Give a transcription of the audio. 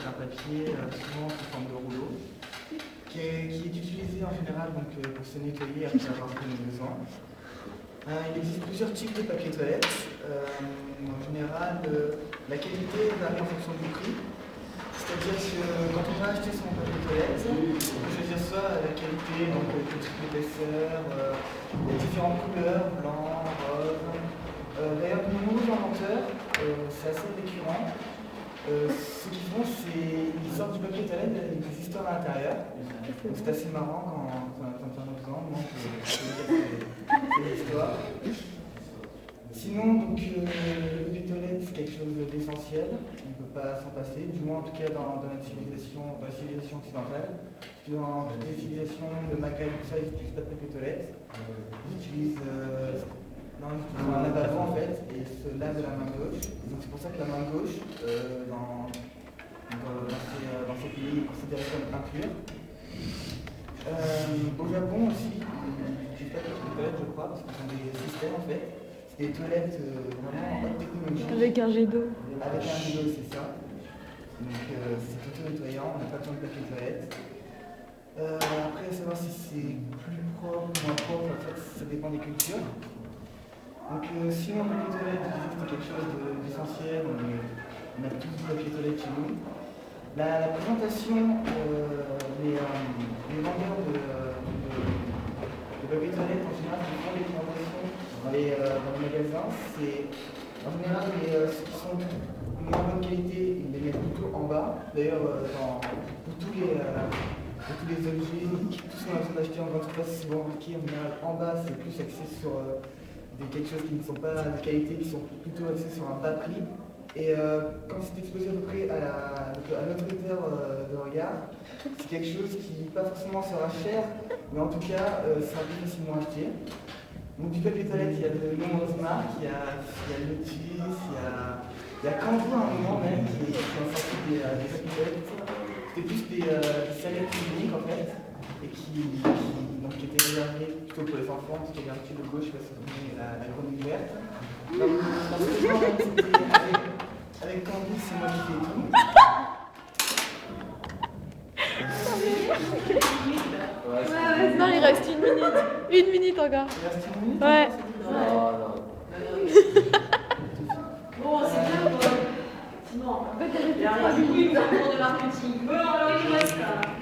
c'est un papier souvent sous forme de rouleau, qui est utilisé en général donc, pour se nettoyer après avoir fait nos besoins. Il existe plusieurs types de papier toilette. En général, la qualité varie en fonction du prix. C'est-à-dire que quand on va acheter son papier toilette, on peut choisir soit la qualité, donc le type d'épaisseur, les différentes couleurs, blanc, rose. D'ailleurs, de nouveaux inventeurs, c'est assez récurrent. Ce qu'ils font, c'est qu'ils sortent du papier toilette avec des histoires à l'intérieur. Donc c'est assez marrant quand on a un exemple, donc c'est l'histoire. Sinon, donc, le papier toilette, c'est quelque chose d'essentiel. On ne peut pas s'en passer, du moins en tout cas dans notre civilisation, dans la civilisation occidentale. Dans toutes les civilisations de Macaï, tout ça, ils n'utilisent pas de papier toilette. Ils utilisent un lavabo en fait, et se lave de la main gauche. Donc c'est pour ça que la main gauche, dans ces pays, est considérée comme impure. Au Japon aussi, ils n'utilisent pas de papier toilette, je crois, parce qu'ils ont des systèmes en fait. C'est des toilettes vraiment en haute technologie. Avec un jet d'eau. Avec un jet d'eau, c'est ça. Donc c'est auto-nettoyant, on n'a pas besoin de papier toilette. Après, à savoir si c'est plus propre ou moins propre, en fait, ça dépend des cultures. Donc sinon, le papier toilette, c'est quelque chose d'essentiel, on a tous du papier toilette chez nous. La présentation, les vendeurs de papier toilette, en général, qui font les présentations dans les magasins, c'est en général ceux qui sont de moins bonne qualité, ils les mettent plutôt en bas. D'ailleurs, pour tous les objets, tout ce qu'on a besoin d'acheter en grande surface, c'est bon remarqué, en général, en bas, c'est plus axé sur quelque chose qui ne sont pas de qualité, qui sont plutôt axés sur un bas prix. Et quand c'est exposé à peu près à notre hauteur de regard, c'est quelque chose qui pas forcément sera cher, mais en tout cas sera plus facilement acheté. Donc du papier toilette, il y a de nombreuses marques, il y a Lotus, il y a Kango à un moment même qui ont sorti des papiers toilettes. C'était plus des serviettes hygiéniques en fait, et qui étaient réservées plutôt pour les enfants, parce qu'il y avait un petit logo, je ne sais pas si vous voyez la grande ouverte. Donc avec Kango, c'est moi qui fais tout. Non, il reste 1 minute. 1 minute encore. Il reste 1 minute? Ouais. Bon, c'est bien, sinon, en fait, il y a rien du tout, de marketing. Bon, alors il reste.